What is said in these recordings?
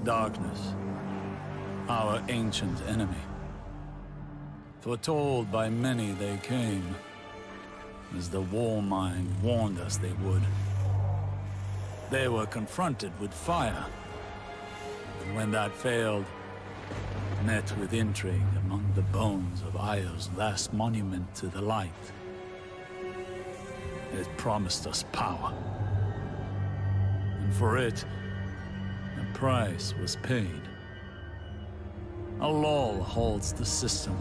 Darkness, our ancient enemy. Foretold by many they came, as the Warmind warned us they would. They were confronted with fire, and when that failed, met with intrigue among the bones of Io's last monument to the light. It promised us power, and for it, a price was paid. A lull holds the system,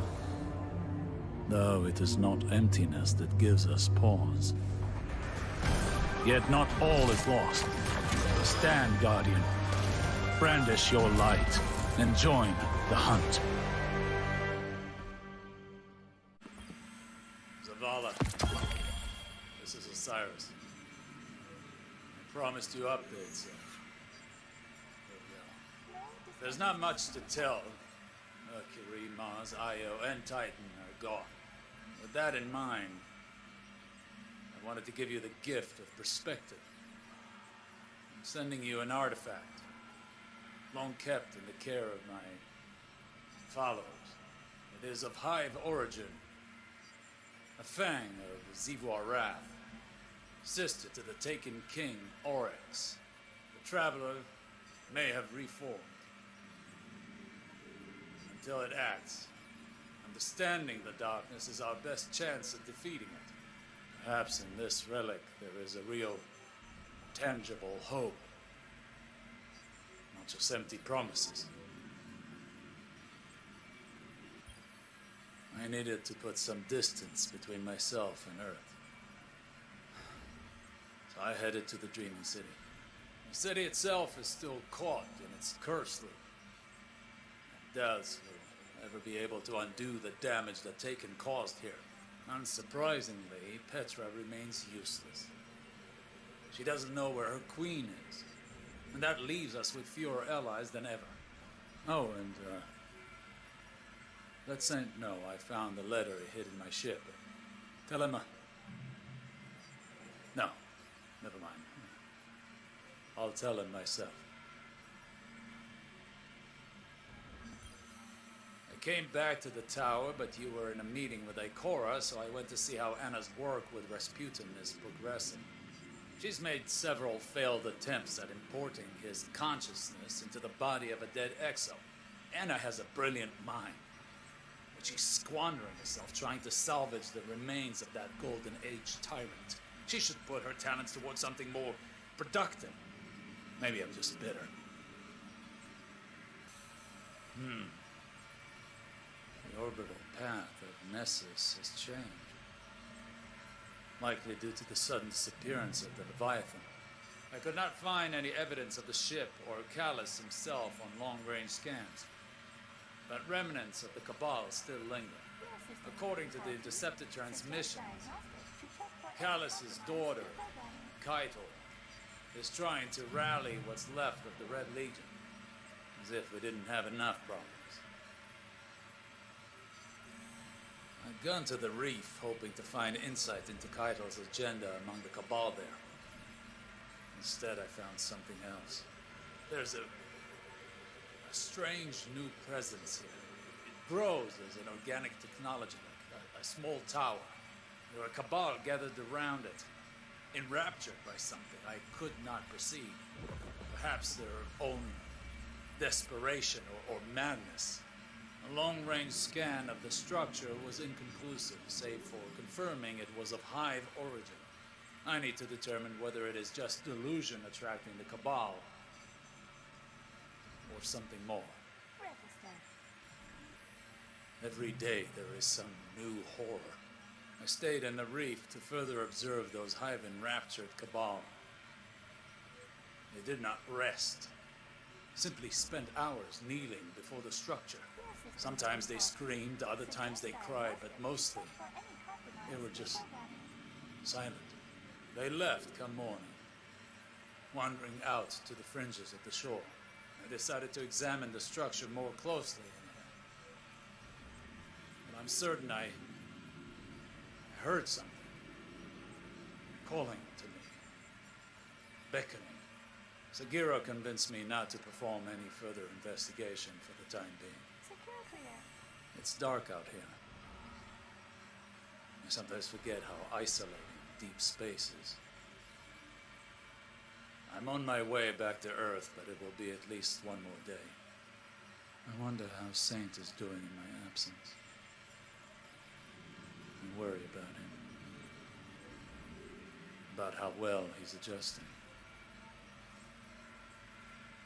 though it is not emptiness that gives us pause. Yet not all is lost. Stand, Guardian. Brandish your light, and join the hunt. Zavala, this is Osiris. I promised you updates. There's not much to tell. Mercury, Mars, Io, and Titan are gone. With that in mind, I wanted to give you the gift of perspective. I'm sending you an artifact, long kept in the care of my followers. It is of Hive origin, a fang of Xivu Arath, sister to the taken king Oryx. The traveler may have reformed. Until it acts, understanding the darkness is our best chance at defeating it. Perhaps in this relic there is a real, tangible hope. Not just empty promises. I needed to put some distance between myself and Earth. So I headed to the Dreaming City. The city itself is still caught in its curse loop. Deaths will never be able to undo the damage that Taken caused here. Unsurprisingly, Petra remains useless. She doesn't know where her queen is, and that leaves us with fewer allies than ever. Oh, and let Saint know I found the letter he hid in my ship. Tell him no, never mind. I'll tell him myself. I came back to the tower, but you were in a meeting with Ikora, so I went to see how Anna's work with Rasputin is progressing. She's made several failed attempts at importing his consciousness into the body of a dead exo. Anna has a brilliant mind, but she's squandering herself trying to salvage the remains of that Golden Age tyrant. She should put her talents towards something more productive. Maybe I'm just bitter. The orbital path of Nessus has changed. Likely due to the sudden disappearance of the Leviathan. I could not find any evidence of the ship or Callus himself on long-range scans. But remnants of the Cabal still linger. According to the intercepted transmissions, Callus's daughter, Keitel, is trying to rally what's left of the Red Legion. As if we didn't have enough problems. I'd gone to the Reef, hoping to find insight into Keitel's agenda among the Cabal there. Instead, I found something else. There's a strange new presence here. It grows as an organic technology, like a small tower. There are Cabal gathered around it, enraptured by something I could not perceive. Perhaps their own desperation or madness. A long-range scan of the structure was inconclusive, save for confirming it was of Hive origin. I need to determine whether it is just delusion attracting the Cabal, or something more. Every day there is some new horror. I stayed in the Reef to further observe those Hive-enraptured Cabal. They did not rest. Simply spent hours kneeling before the structure. Sometimes they screamed, other times they cried, but mostly they were just silent. They left come morning, wandering out to the fringes of the shore. I decided to examine the structure more closely. But I'm certain I heard something calling to me, beckoning. Sagira convinced me not to perform any further investigation for the time being. It's dark out here. I sometimes forget how isolating deep space is. I'm on my way back to Earth, but it will be at least one more day. I wonder how Saint is doing in my absence. I worry about him. About how well he's adjusting.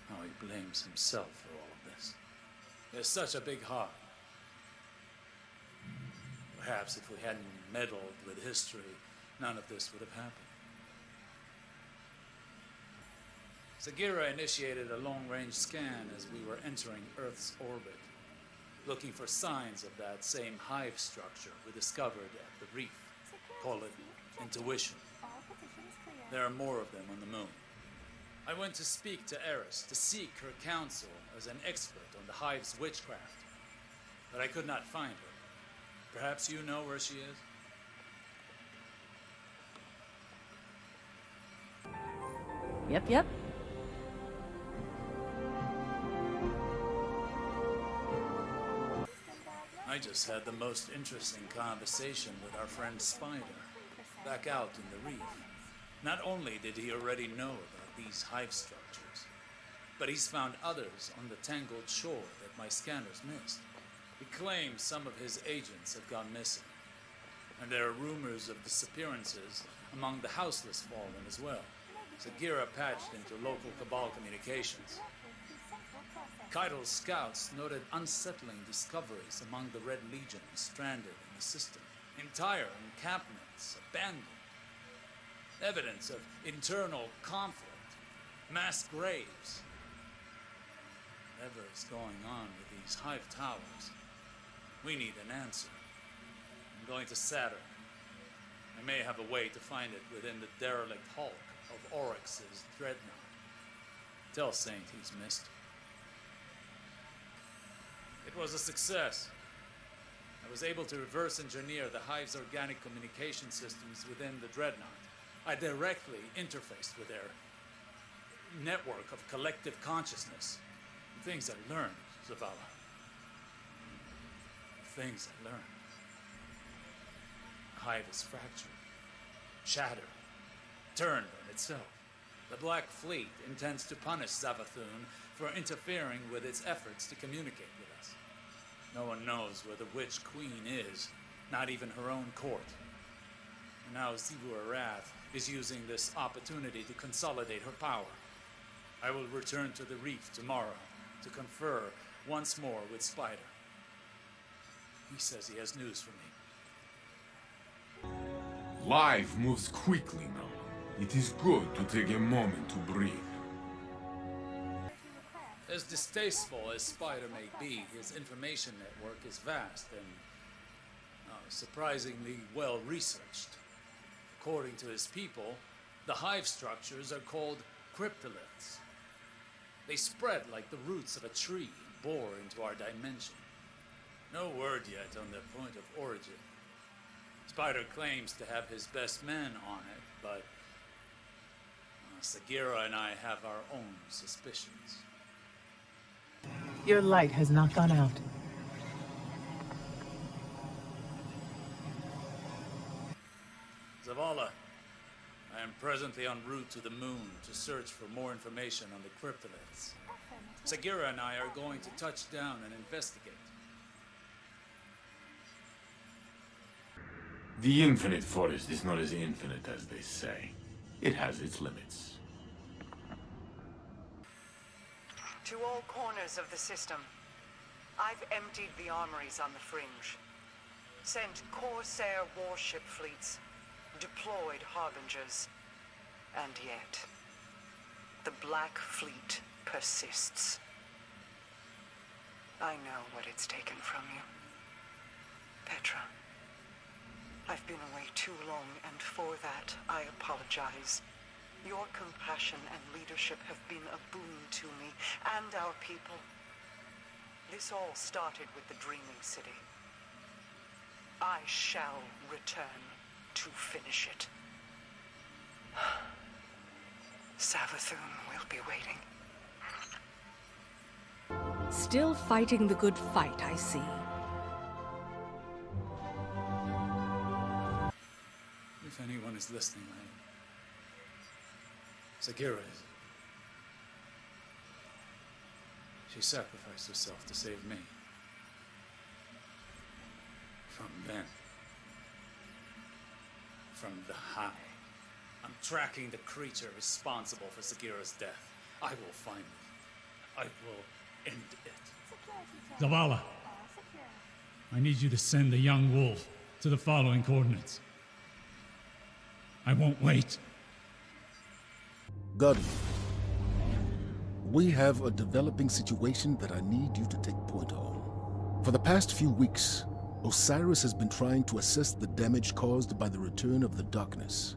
How he blames himself for all of this. He has such a big heart. Perhaps if we hadn't meddled with history, none of this would have happened. Sagira initiated a long-range scan as we were entering Earth's orbit, looking for signs of that same hive structure we discovered at the Reef. Call it intuition. There are more of them on the moon. I went to speak to Eris to seek her counsel as an expert on the Hive's witchcraft, but I could not find her. Perhaps you know where she is? Yep. I just had the most interesting conversation with our friend Spider, back out in the Reef. Not only did he already know about these hive structures, but he's found others on the tangled shore that my scanners missed. He claims some of his agents have gone missing, and there are rumors of disappearances among the houseless fallen as well. Sagira patched into local Cabal communications. Kaido's scouts noted unsettling discoveries among the Red Legion stranded in the system. Entire encampments abandoned. Evidence of internal conflict. Mass graves. Whatever is going on with these hive towers, we need an answer. I'm going to Saturn. I may have a way to find it within the derelict hulk of Oryx's dreadnought. Tell Saint he's missed. It was a success. I was able to reverse engineer the Hive's organic communication systems within the dreadnought. I directly interfaced with their network of collective consciousness. The things I learned, Zavala. The things I learned. The Hive is fractured, shattered, turned on itself. The Black Fleet intends to punish Savathun for interfering with its efforts to communicate with us. No one knows where the Witch Queen is, not even her own court. And now Xivu Arath is using this opportunity to consolidate her power. I will return to the Reef tomorrow to confer once more with Spider. He says he has news for me. Life moves quickly now. It is good to take a moment to breathe. As distasteful as Spider may be, his information network is vast and surprisingly well researched. According to his people, the hive structures are called cryptoliths. They spread like the roots of a tree and bore into our dimension. No word yet on their point of origin. Spider claims to have his best men on it, but Sagira and I have our own suspicions. Your light has not gone out. Zavala, I am presently en route to the moon to search for more information on the cryptoliths. Sagira and I are going to touch down and investigate. The infinite forest is not as infinite as they say. It has its limits. To all corners of the system, I've emptied the armories on the fringe, sent Corsair warship fleets, deployed Harbingers, and yet, the Black Fleet persists. I know what it's taken from you. Petra, I've been away too long, and for that, I apologize. Your compassion and leadership have been a boon to me and our people. This all started with the Dreaming City. I shall return to finish it. Savathun will be waiting. Still fighting the good fight, I see. If anyone is listening, Sagira is. She sacrificed herself to save me. From them. From the High. I'm tracking the creature responsible for Sagira's death. I will find it. I will end it. Zavala, I need you to send the young wolf to the following coordinates. I won't wait. Guardian, we have a developing situation that I need you to take point on. For the past few weeks, Osiris has been trying to assess the damage caused by the return of the darkness.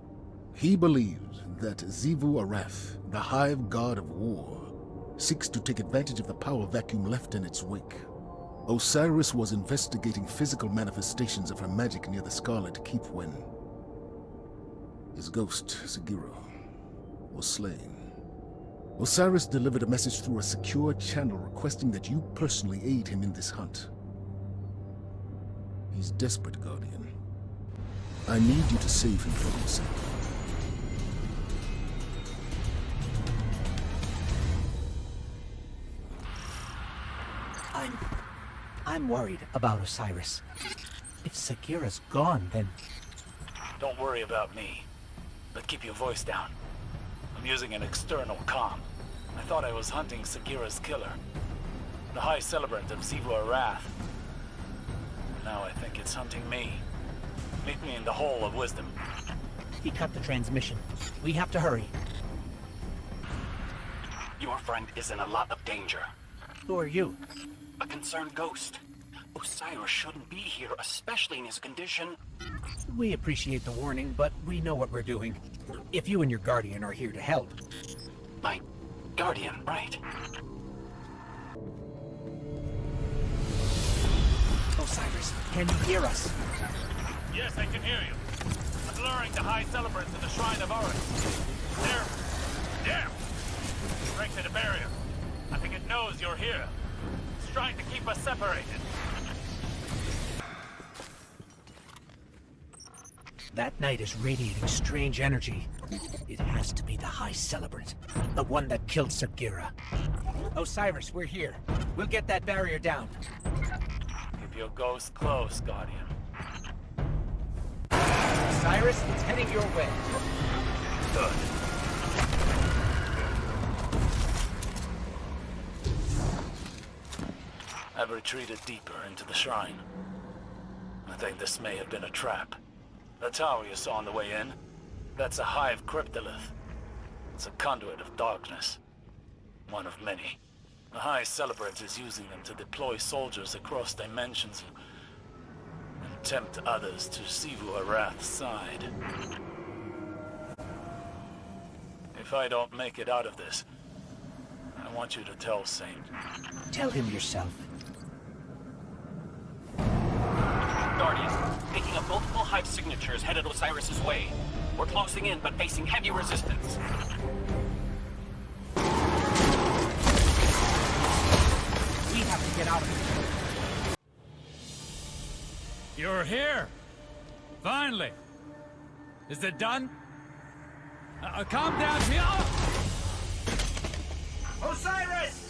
He believes that Xivu Arath, the Hive god of war, seeks to take advantage of the power vacuum left in its wake. Osiris was investigating physical manifestations of her magic near the Scarlet Keep when his ghost, Sagira, was slain. Osiris delivered a message through a secure channel requesting that you personally aid him in this hunt. He's desperate, Guardian. I need you to save him from himself. I'm worried about Osiris. If Sagira's gone, then... Don't worry about me, but keep your voice down. I'm using an external comm. I thought I was hunting Sagira's killer, the High Celebrant of Xivu Arath. Now I think it's hunting me. Meet me in the Hole of Wisdom. He cut the transmission. We have to hurry. Your friend is in a lot of danger. Who are you? A concerned ghost. Osiris shouldn't be here, especially in his condition. We appreciate the warning, but we know what we're doing. If you and your Guardian are here to help. My Guardian, right. Osiris, can you hear us? Yes, I can hear you. I'm luring the High Celebrant to the Shrine of There! Erected a barrier. I think it knows you're here. It's trying to keep us separated. That night is radiating strange energy. It has to be the High Celebrant, the one that killed Sagira. Osiris, we're here. We'll get that barrier down. Keep your ghost close, Guardian. Osiris, it's heading your way. Good. I've retreated deeper into the shrine. I think this may have been a trap. The tower you saw on the way in, that's a Hive cryptolith. It's a conduit of darkness. One of many. The High Celebrant is using them to deploy soldiers across dimensions and tempt others to Xivu Arath's side. If I don't make it out of this, I want you to tell Saint. Tell him yourself. Guardian, picking up multiple Hive signatures headed Osiris's way. We're closing in, but facing heavy resistance. We have to get out of here. You're here! Finally! Is it done? Calm down here! Osiris!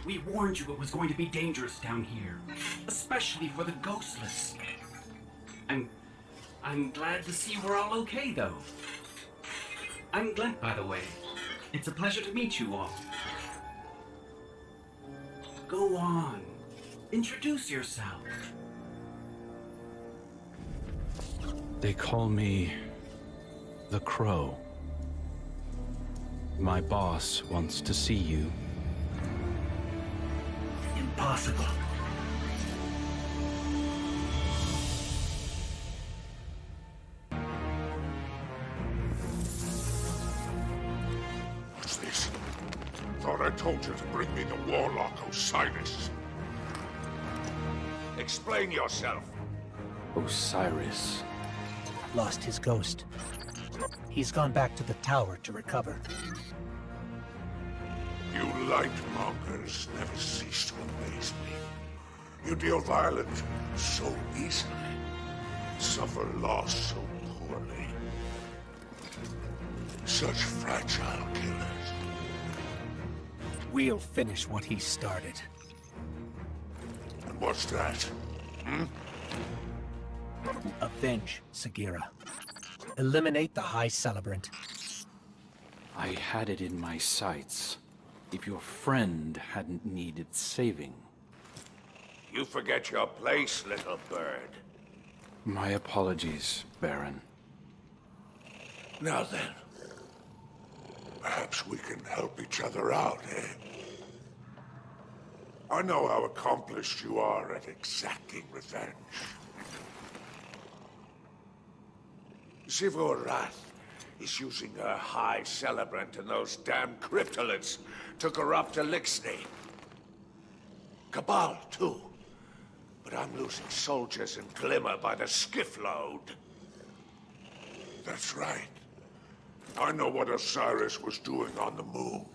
We warned you it was going to be dangerous down here, especially for the ghostless. I'm glad to see we're all okay, though. I'm Glenn, by the way. It's a pleasure to meet you all. Go on. Introduce yourself. They call me the Crow. My boss wants to see you. Impossible. What's this? Thought I told you to bring me the warlock Osiris. Explain yourself. Osiris. Lost his ghost. He's gone back to the tower to recover. You lightmongers never cease to amaze me. You deal violence so easily, suffer loss so poorly. Such fragile killers. We'll finish what he started. And what's that? Avenge Sagira. Eliminate the High Celebrant. I had it in my sights. If your friend hadn't needed saving. You forget your place, little bird. My apologies, Baron. Now then, perhaps we can help each other out, eh? I know how accomplished you are at exacting revenge. Xivu Arath is using her High Celebrant and those damn cryptoliths to corrupt Elixir. Cabal, too. But I'm losing soldiers and Glimmer by the skiff load. That's right. I know what Osiris was doing on the moon.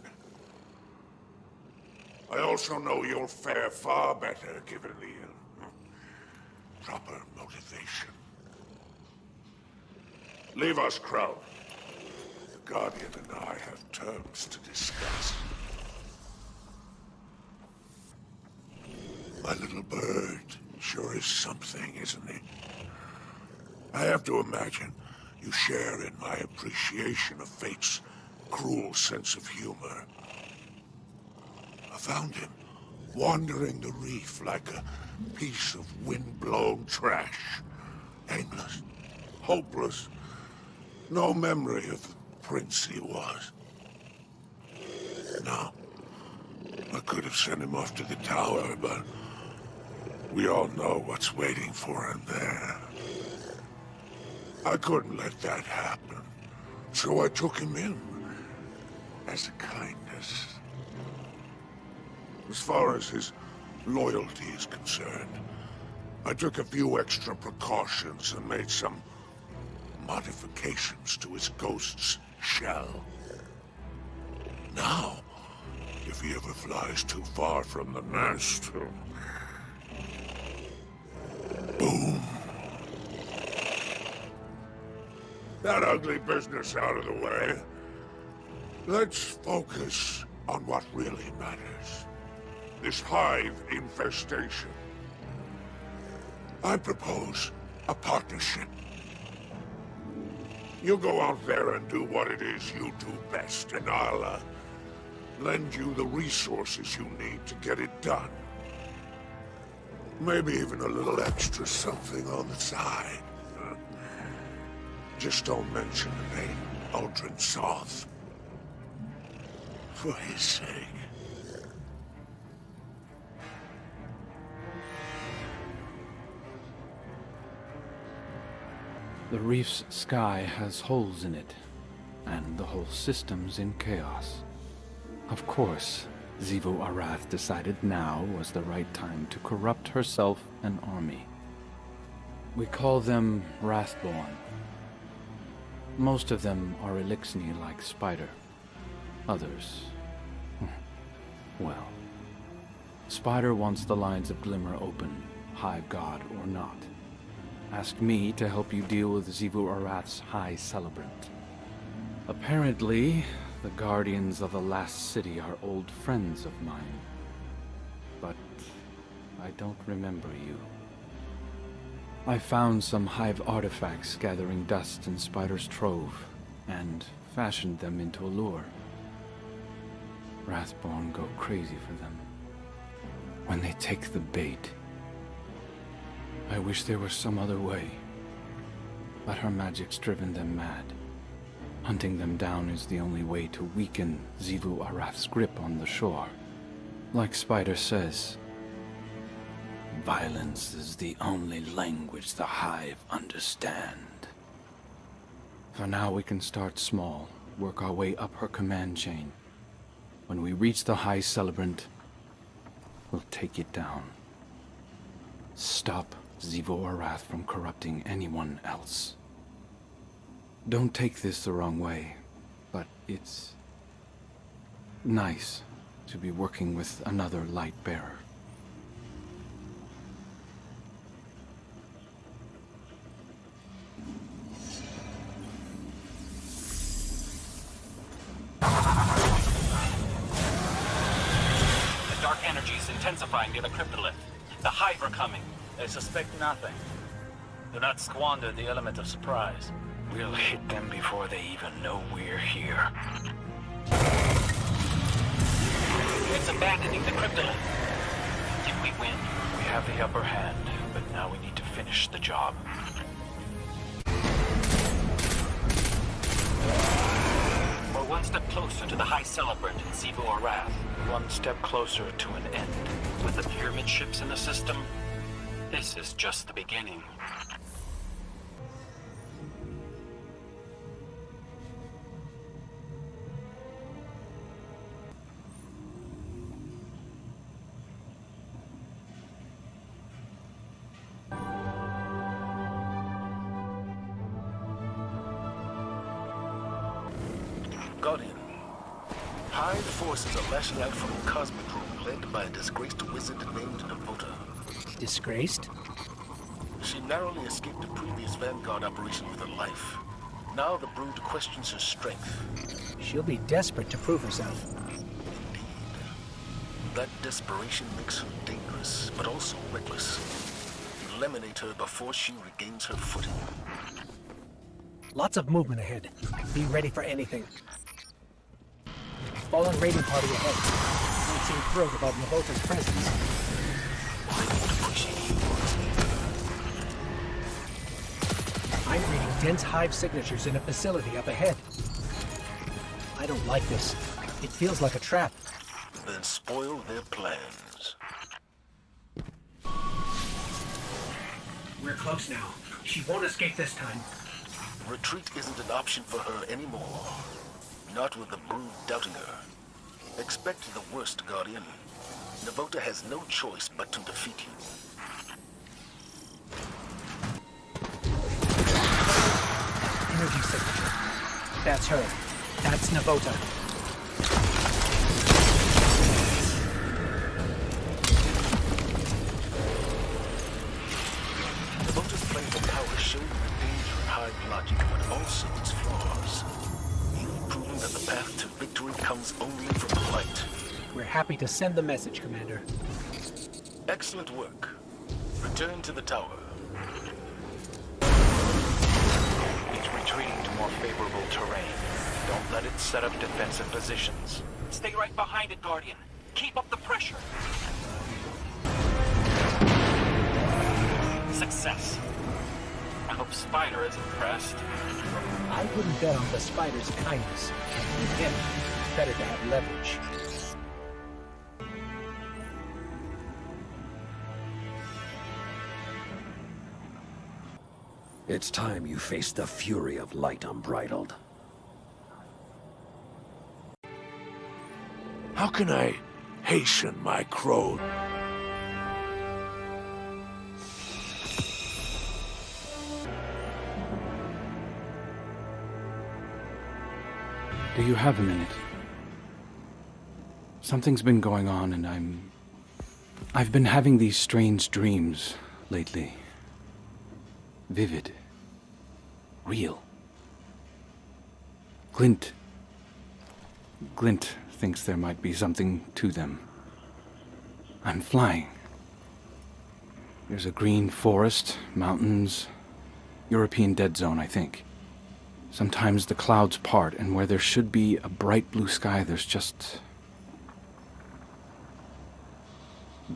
I also know you'll fare far better given the proper motivation. Leave us, Crow. The Guardian and I have terms to discuss. My little bird sure is something, isn't he? I have to imagine you share in my appreciation of fate's cruel sense of humor. I found him wandering the reef like a piece of wind-blown trash. Aimless, hopeless, no memory of the prince he was. Now, I could have sent him off to the tower, but we all know what's waiting for him there. I couldn't let that happen, so I took him in as a kindness. As far as his loyalty is concerned, I took a few extra precautions and made some modifications to his ghost's shell. Now, if he ever flies too far from the nest, boom. That ugly business out of the way. Let's focus on what really matters. This Hive infestation. I propose a partnership. You go out there and do what it is you do best, and I'll lend you the resources you need to get it done. Maybe even a little extra something on the side. Just don't mention the name Aldrin Soth. For his sake. The reef's sky has holes in it, and the whole system's in chaos. Of course, Xivu Arath decided now was the right time to corrupt herself and army. We call them Wrathborn. Most of them are Elixir like Spider. Others... well... Spider wants the lines of Glimmer open, Hive God or not. Asked me to help you deal with Xivu Arath's High Celebrant. Apparently, the Guardians of the Last City are old friends of mine. But I don't remember you. I found some Hive artifacts gathering dust in Spider's trove, and fashioned them into a lure. Wrathborn go crazy for them. When they take the bait. I wish there was some other way. But her magic's driven them mad. Hunting them down is the only way to weaken Xivu Arath's grip on the shore. Like Spider says, violence is the only language the Hive understand. For now we can start small, work our way up her command chain. When we reach the High Celebrant, we'll take it down. Stop Xivu Arath from corrupting anyone else. Don't take this the wrong way, but it's nice to be working with another Lightbearer. The dark energy is intensifying near the cryptolith. The Hive are coming. They suspect nothing. Do not squander the element of surprise. We'll hit them before they even know we're here. It's abandoning the cryptolith. If we win, We have the upper hand, but now we need to finish the job. we're one step closer to the High Celebrant and Xivu Arath. One step closer to an end. With the pyramid ships in the system, this is just the beginning. Guardian, Hive forces are lashing out from a cosmic room led by a disgraced wizard named Nevota. Disgraced? She narrowly escaped a previous Vanguard operation with her life. Now the Brood questions her strength. She'll be desperate to prove herself. Indeed. That desperation makes her dangerous, but also reckless. Eliminate her before she regains her footing. Lots of movement ahead. Be ready for anything. Fallen raiding party ahead. Don't seem thrilled about Nevota's presence. I'm reading dense Hive signatures in a facility up ahead. I don't like this. It feels like a trap. Then spoil their plans. We're close now. She won't escape this time. Retreat isn't an option for her anymore. Not with the Brood doubting her. Expect the worst, Guardian. Nevota has no choice but to defeat you. Energy signature. That's her. That's Nevota. Nevota's plan for power showed the danger in Hive logic, but also its flaws. Proving that the path to victory comes only from the light. We're happy to send the message, Commander. Excellent work. Return to the tower. It's retreating to more favorable terrain. Don't let it set up defensive positions. Stay right behind it, Guardian. Keep up the pressure. Success. I hope Spider is impressed. I wouldn't bet on the Spider's kindness. With him, it's better to have leverage. It's time you face the fury of light unbridled. How can I hasten my crone? Do you have a minute? Something's been going on and I've been having these strange dreams lately. Vivid. Real. Glint thinks there might be something to them. I'm flying. There's a green forest, mountains, European dead zone, I think. Sometimes the clouds part, and where there should be a bright blue sky, there's just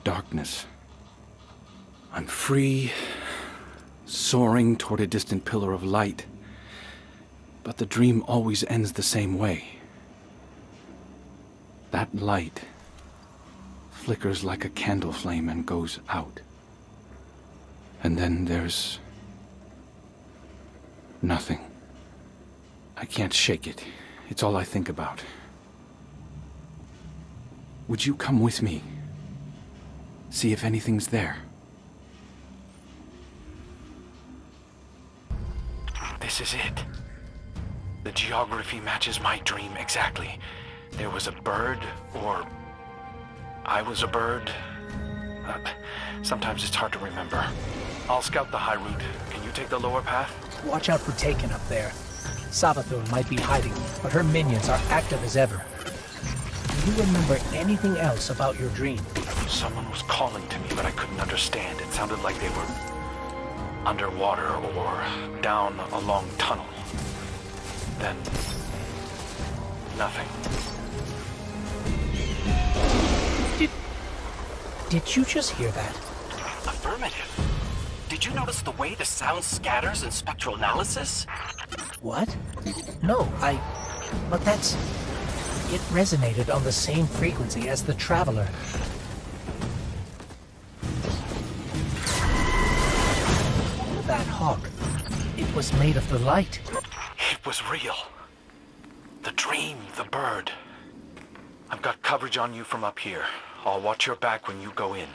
darkness. I'm free, soaring toward a distant pillar of light, but the dream always ends the same way. That light flickers like a candle flame and goes out. And then there's nothing. I can't shake it. It's all I think about. Would you come with me? See if anything's there. This is it. The geography matches my dream exactly. There was a bird, or I was a bird. Sometimes it's hard to remember. I'll scout the high route. Can you take the lower path? Watch out for Taken up there. Savathun might be hiding, but her minions are active as ever. Do you remember anything else about your dream? Someone was calling to me, but I couldn't understand. It sounded like they were underwater or down a long tunnel. Then, nothing. Did you just hear that? Affirmative. Did you notice the way the sound scatters in spectral analysis? What? No, but that's... It resonated on the same frequency as the Traveler. That hawk, it was made of the light. It was real. The dream, the bird. I've got coverage on you from up here. I'll watch your back when you go in.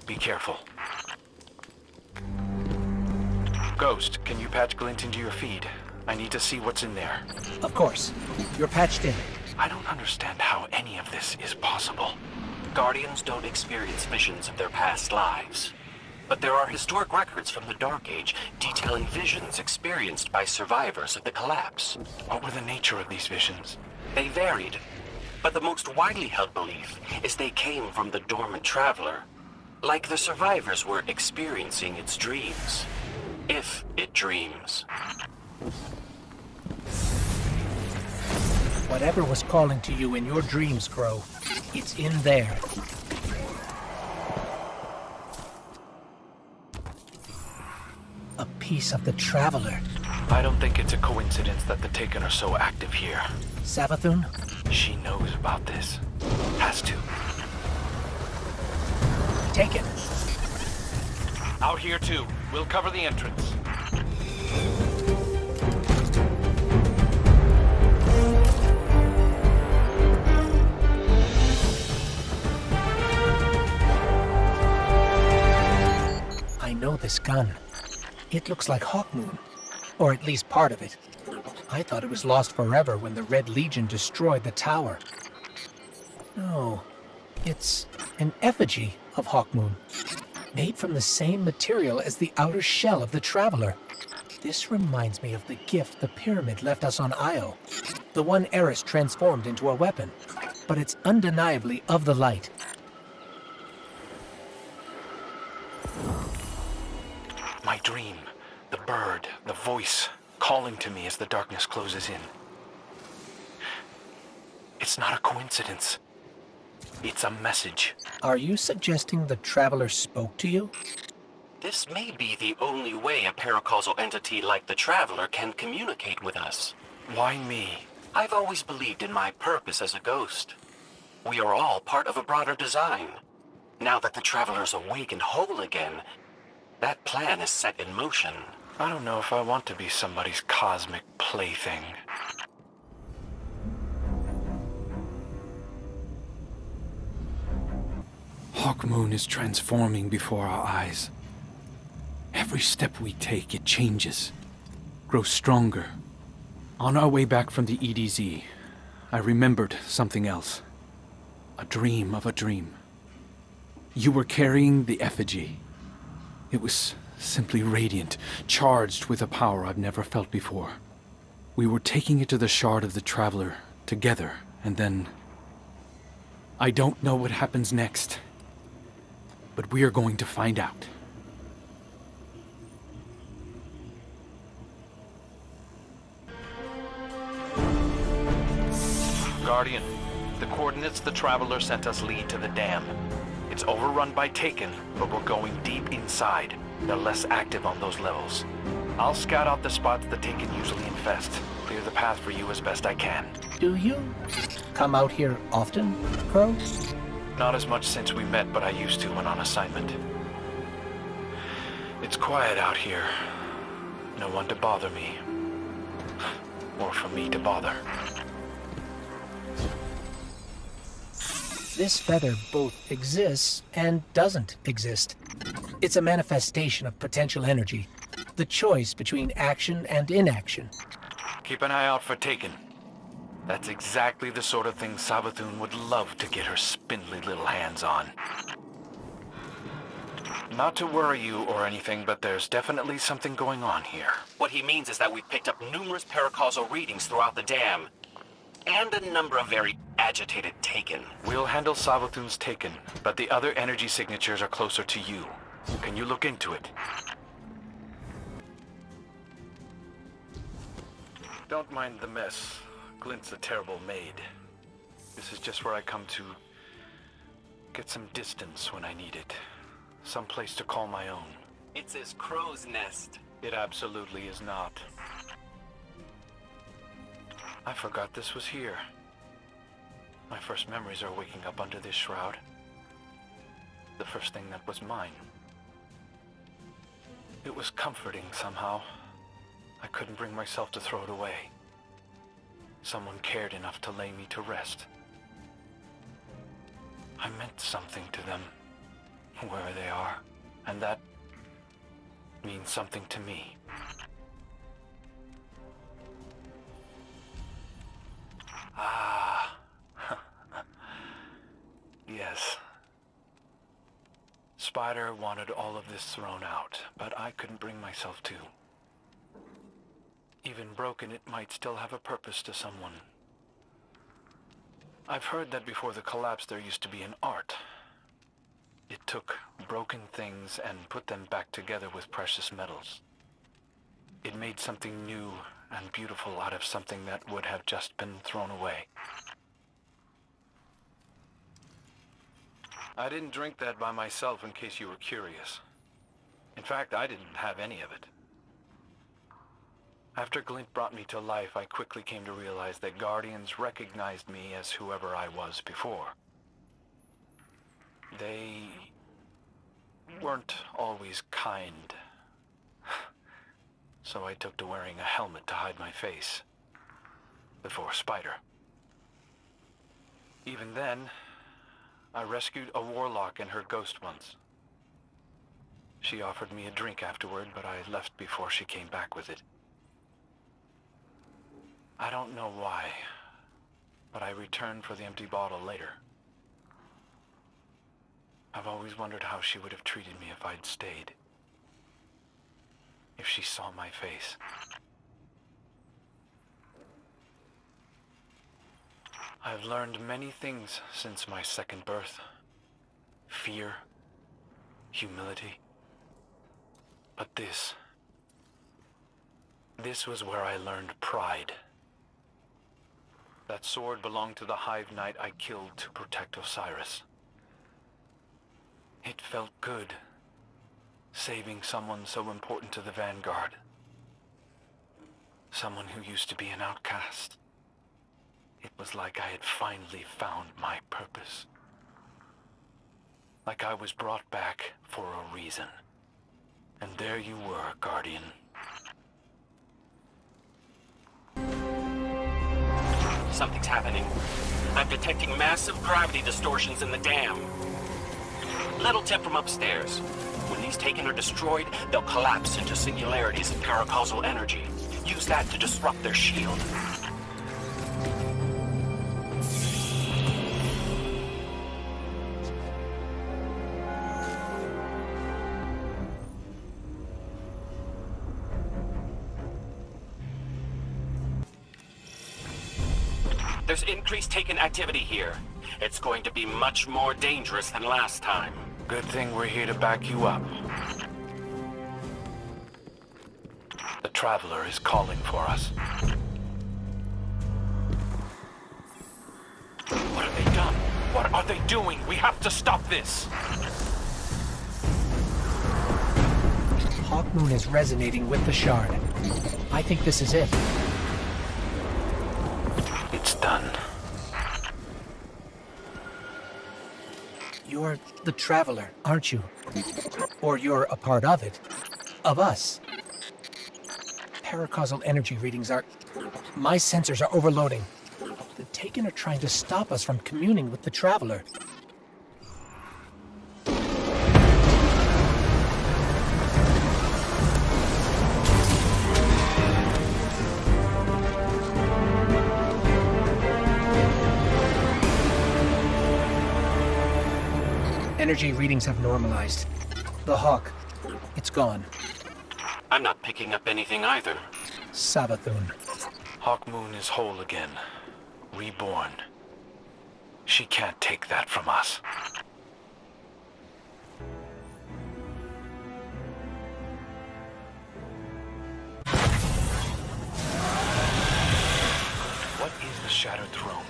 Be careful. Ghost, can you patch Glint into your feed? I need to see what's in there. Of course. You're patched in. I don't understand how any of this is possible. Guardians don't experience visions of their past lives. But there are historic records from the Dark Age detailing visions experienced by survivors of the collapse. What were the nature of these visions? They varied, but the most widely held belief is they came from the dormant Traveler, like the survivors were experiencing its dreams. If it dreams. Whatever was calling to you in your dreams, Crow, it's in there. A piece of the Traveler. I don't think it's a coincidence that the Taken are so active here. Savathun? She knows about this. Has to. Taken. Out here too. We'll cover the entrance. I know this gun. It looks like Hawkmoon, or at least part of it. I thought it was lost forever when the Red Legion destroyed the tower. No, it's an effigy of Hawkmoon, made from the same material as the outer shell of the Traveler. This reminds me of the gift the Pyramid left us on Io, the one Eris transformed into a weapon, but it's undeniably of the light. My dream, the bird, the voice, calling to me as the darkness closes in. It's not a coincidence. It's a message. Are you suggesting the Traveler spoke to you? This may be the only way a paracausal entity like the Traveler can communicate with us. Why me? I've always believed in my purpose as a ghost. We are all part of a broader design. Now that the Traveler's awake and whole again, that plan is set in motion. I don't know if I want to be somebody's cosmic plaything. Hawkmoon is transforming before our eyes. Every step we take, it changes, grows stronger. On our way back from the EDZ, I remembered something else. A dream of a dream. You were carrying the effigy. It was simply radiant, charged with a power I've never felt before. We were taking it to the shard of the Traveler together, and then... I don't know what happens next, but we are going to find out. Guardian, the coordinates the Traveler sent us lead to the dam. It's overrun by Taken, but we're going deep inside. They're less active on those levels. I'll scout out the spots the Taken usually infest. Clear the path for you as best I can. Do you come out here often, Crow? Not as much since we met, but I used to when on assignment. It's quiet out here. No one to bother me. Or for me to bother. This feather both exists and doesn't exist. It's a manifestation of potential energy, the choice between action and inaction. Keep an eye out for Taken. That's exactly the sort of thing Savathun would love to get her spindly little hands on. Not to worry you or anything, but there's definitely something going on here. What he means is that we've picked up numerous paracausal readings throughout the dam, and a number of very agitated Taken. We'll handle Savathun's Taken, but the other energy signatures are closer to you. Can you look into it? Don't mind the mess. Glint's a terrible maid. This is just where I come to get some distance when I need it. Some place to call my own. It's his crow's nest. It absolutely is not. I forgot this was here. My first memories are waking up under this shroud. The first thing that was mine. It was comforting somehow. I couldn't bring myself to throw it away. Someone cared enough to lay me to rest. I meant something to them, wherever they are, and that means something to me. Ah. Yes. Spider wanted all of this thrown out, but I couldn't bring myself to. Even broken, it might still have a purpose to someone. I've heard that before the collapse there used to be an art. It took broken things and put them back together with precious metals. It made something new and beautiful out of something that would have just been thrown away. I didn't drink that by myself, in case you were curious. In fact, I didn't have any of it. After Glint brought me to life, I quickly came to realize that Guardians recognized me as whoever I was before. They weren't always kind. So I took to wearing a helmet to hide my face. Before Spider. Even then, I rescued a warlock and her ghost once. She offered me a drink afterward, but I left before she came back with it. I don't know why, but I returned for the empty bottle later. I've always wondered how she would have treated me if I'd stayed. If she saw my face. I've learned many things since my second birth. Fear, humility. But this was where I learned pride. That sword belonged to the Hive Knight I killed to protect Osiris. It felt good, saving someone so important to the Vanguard. Someone who used to be an outcast. It was like I had finally found my purpose. Like I was brought back for a reason. And there you were, Guardian. Something's happening. I'm detecting massive gravity distortions in the dam. Little tip from upstairs. When these Taken are destroyed, they'll collapse into singularities of paracausal energy. Use that to disrupt their shield. There's increased Taken activity here. It's going to be much more dangerous than last time. Good thing we're here to back you up. The Traveler is calling for us. What have they done? What are they doing? We have to stop this! Hawkmoon is resonating with the shard. I think this is it. It's done. You're the Traveler, aren't you? Or you're a part of it. Of us. Paracausal energy readings are... My sensors are overloading. The Taken are trying to stop us from communing with the Traveler. Energy readings have normalized. The Hawk, it's gone. I'm not picking up anything either. Savathun. Hawkmoon is whole again. Reborn. She can't take that from us. What is the Shattered Throne?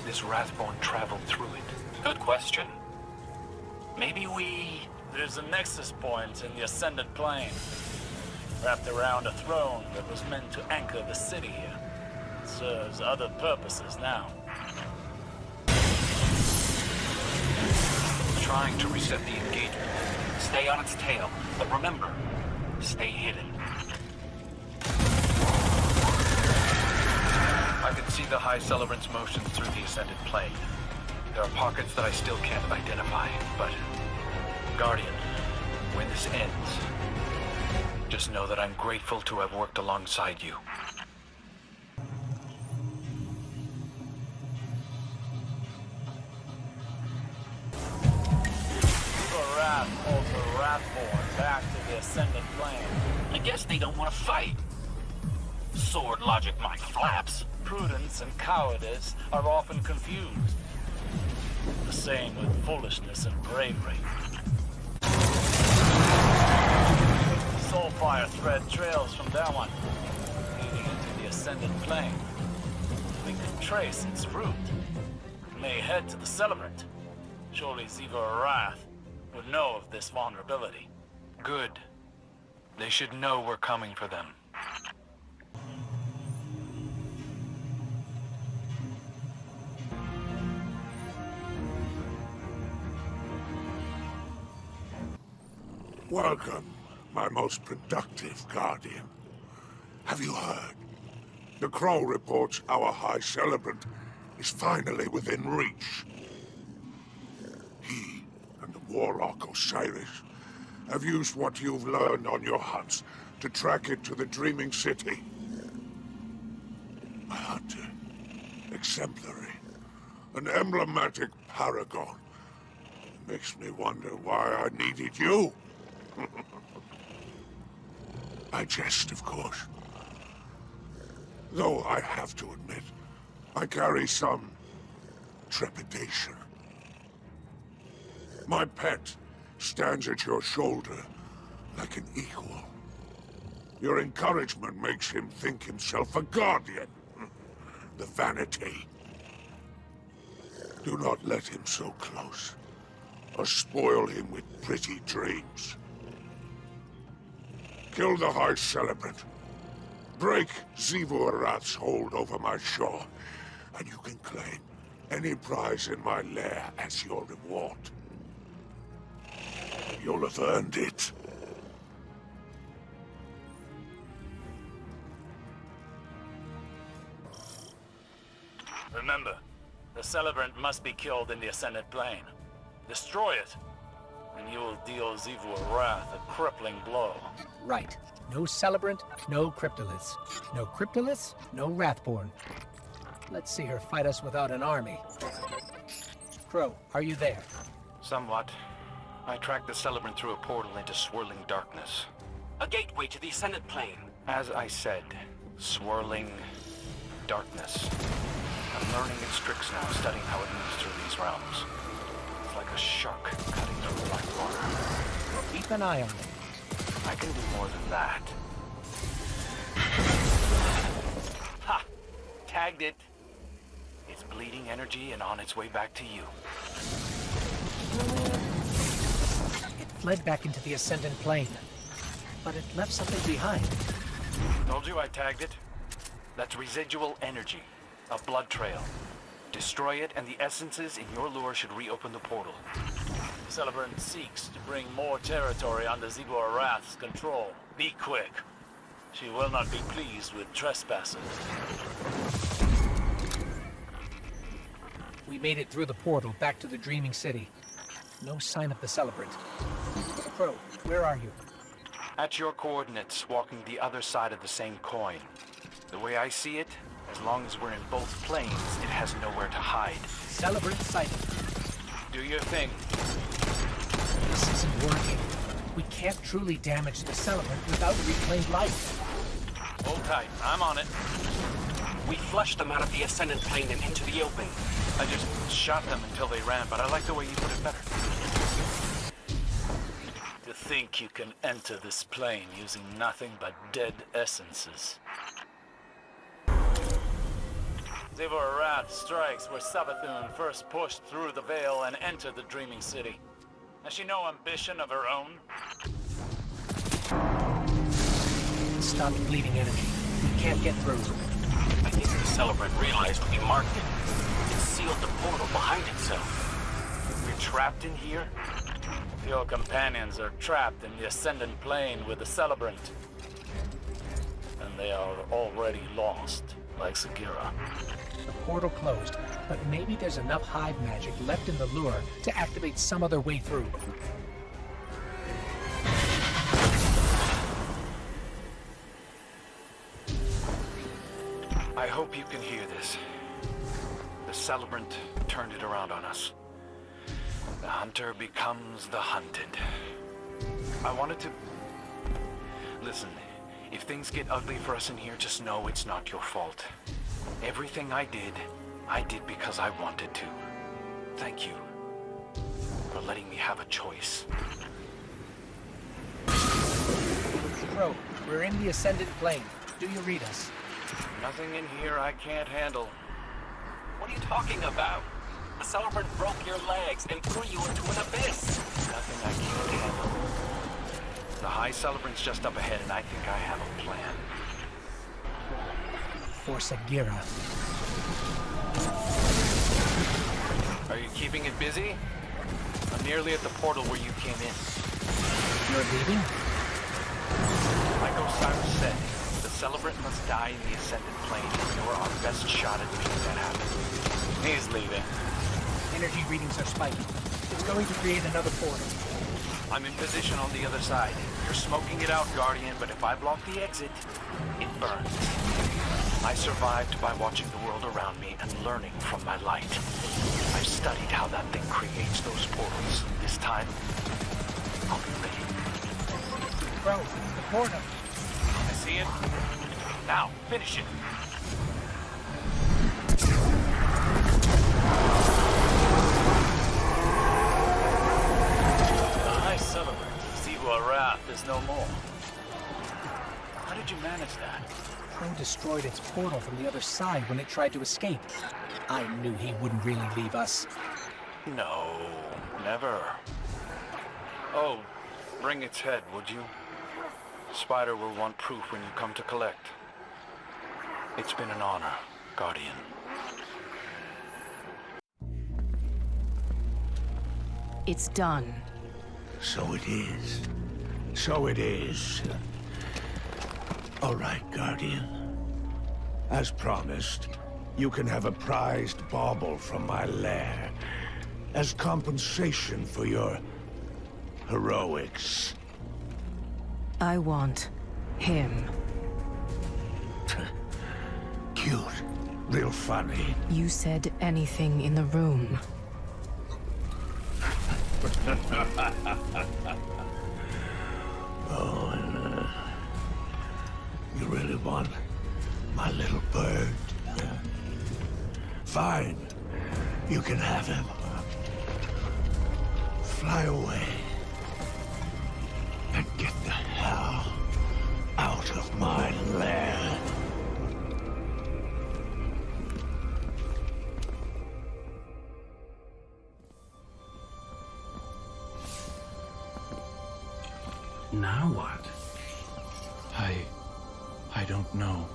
This Wrathborn traveled through it. Good question. Maybe we... There's a nexus point in the Ascendant Plane, wrapped around a throne that was meant to anchor the city here. It serves other purposes now. Trying to reset the engagement. Stay on its tail, but remember, stay hidden. I can see the High Celebrant's motions through the Ascended Plane. There are pockets that I still can't identify, but... Guardian, when this ends, just know that I'm grateful to have worked alongside you. Xivu Arath calls the Wrathborn back to the Ascendant Plane. I guess they don't want to fight. Sword logic might flaps. Prudence and cowardice are often confused. The same with foolishness and bravery. Soulfire thread trails from that one, leading into the Ascended Plane. We can trace its route. It may head to the Celebrant. Surely Xivu Arath would know of this vulnerability. Good. They should know we're coming for them. Welcome, my most productive Guardian. Have you heard? The Crow reports our High Celebrant is finally within reach. He and the Warlock Osiris have used what you've learned on your hunts to track it to the Dreaming City. A hunter, exemplary, an emblematic paragon. It makes me wonder why I needed you. I jest, of course. Though I have to admit, I carry some trepidation. My pet stands at your shoulder like an equal. Your encouragement makes him think himself a guardian. The vanity. Do not let him so close, or spoil him with pretty dreams. Kill the High Celebrant. Break Xivu Arath's hold over my shore, and you can claim any prize in my lair as your reward. You'll have earned it. Remember, the Celebrant must be killed in the Ascended Plane. Destroy it, and you will deal Xivu Arath a crippling blow. Right. No Celebrant, no Cryptoliths. No Cryptoliths, no Wrathborn. Let's see her fight us without an army. Crow, are you there? Somewhat. I tracked the Celebrant through a portal into swirling darkness. A gateway to the Ascendant Plane. As I said, swirling darkness. I'm learning its tricks now, studying how it moves through these realms. It's like a shark cutting through the black water. Keep an eye on it. I can do more than that. Ha! Tagged it. It's bleeding energy and on its way back to you. It fled back into the Ascendant Plane, but it left something behind. Told you I tagged it. That's residual energy. A blood trail. Destroy it, and the essences in your lure should reopen the portal. The Celebrant seeks to bring more territory under Xivu Arath's control. Be quick. She will not be pleased with trespassers. We made it through the portal back to the Dreaming City. No sign of the Celebrant. Crow, where are you? At your coordinates, walking the other side of the same coin. The way I see it, as long as we're in both planes, it has nowhere to hide. Celebrant sighted. Do your thing. This isn't working. We can't truly damage the Celebrant without reclaimed life. Hold tight, I'm on it. We flushed them out of the Ascendant plane and into the open. I just shot them until they ran, but I like the way you put it better. To think you can enter this plane using nothing but dead essences. Xivu Arath strikes where Savathun first pushed through the veil and entered the Dreaming City. Has she no ambition of her own? Stop bleeding energy. We can't get through. I think the Celebrant realized we marked it. It sealed the portal behind itself. We're trapped in here? Your companions are trapped in the Ascendant plane with the Celebrant. And they are already lost, like Sagira. The portal closed, but maybe there's enough Hive magic left in the lure to activate some other way through. I hope you can hear this. The Celebrant turned it around on us. The hunter becomes the hunted. I wanted to... Listen, if things get ugly for us in here, just know it's not your fault. Everything I did because I wanted to. Thank you for letting me have a choice. Crow, we're in the Ascendant plane. Do you read us? Nothing in here I can't handle. What are you talking about? The Celebrant broke your legs and threw you into an abyss. Nothing I can't handle. The High Celebrant's just up ahead, and I think I have a plan. For Sagira. Are you keeping it busy? I'm nearly at the portal where you came in. You're leaving? Like Osiris said, the Celebrant must die in the Ascendant plane, and you're our best shot at making that happen. He's leaving. Energy readings are spiking. It's going to create another portal. I'm in position on the other side. You're smoking it out, Guardian, but if I block the exit, it burns. I survived by watching the world around me and learning from my light. I've studied how that thing creates those portals. This time, I'll be ready. Bro, the portal. I see it. Now, finish it. The High Celebrant, Xivu Arath, is no more. How did you manage that? Crow destroyed its portal from the other side when it tried to escape. I knew he wouldn't really leave us. No, never. Oh, bring its head, would you? Spider will want proof when you come to collect. It's been an honor, Guardian. It's done. So it is. So it is. All right, Guardian. As promised, you can have a prized bauble from my lair as compensation for your heroics. I want him. Cute. Real funny. You said anything in the room. Oh, and, you really want my little bird? Fine. You can have him. Fly away. And get the hell out of my lair. Now what? I don't know.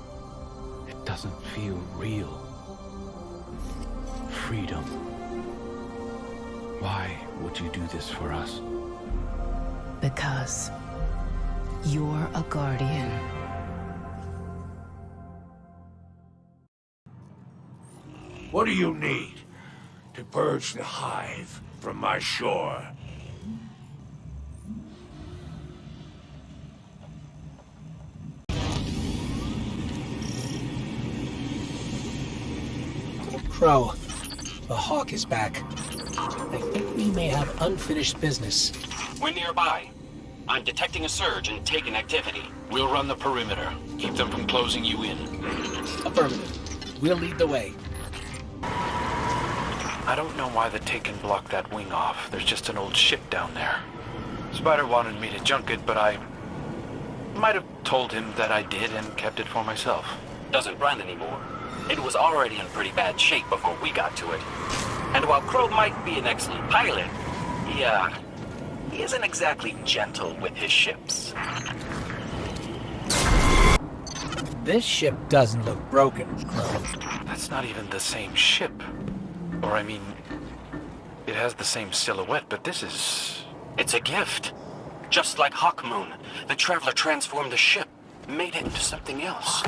It doesn't feel real. Freedom. Why would you do this for us? Because you're a guardian. What do you need? to purge the Hive from my shore. Crow, the Hawk is back. I think we may have unfinished business. We're nearby. I'm detecting a surge in Taken activity. We'll run the perimeter. Keep them from closing you in. Affirmative. We'll lead the way. I don't know why the Taken blocked that wing off. There's just an old ship down there. Spider wanted me to junk it, but I might have told him that I did and kept it for myself. Doesn't run anymore. It was already in pretty bad shape before we got to it. And while Crow might be an excellent pilot, he isn't exactly gentle with his ships. This ship doesn't look broken, Crow. That's not even the same ship. Or I mean, it has the same silhouette, but this is... It's a gift. Just like Hawkmoon, the Traveler transformed the ship, made it into something else.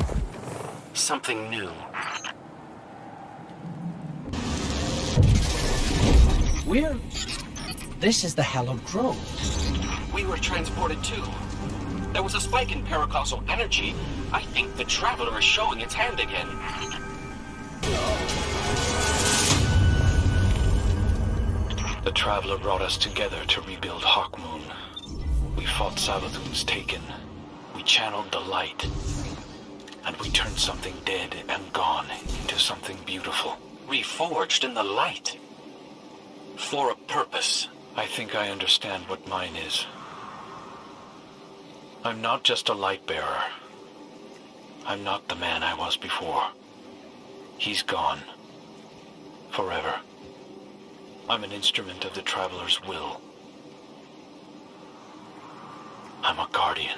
Something new. This is the Hallowed Grove. We were transported too. There was a spike in paracausal energy. I think the Traveler is showing its hand again. The Traveler brought us together to rebuild Hawkmoon. We fought Savathun's Taken. We channeled the light. And we turned something dead and gone into something beautiful. Reforged in the light. For a purpose. I think I understand what mine is. I'm not just a Lightbearer. I'm not the man I was before. He's gone. Forever. I'm an instrument of the Traveler's will. I'm a guardian.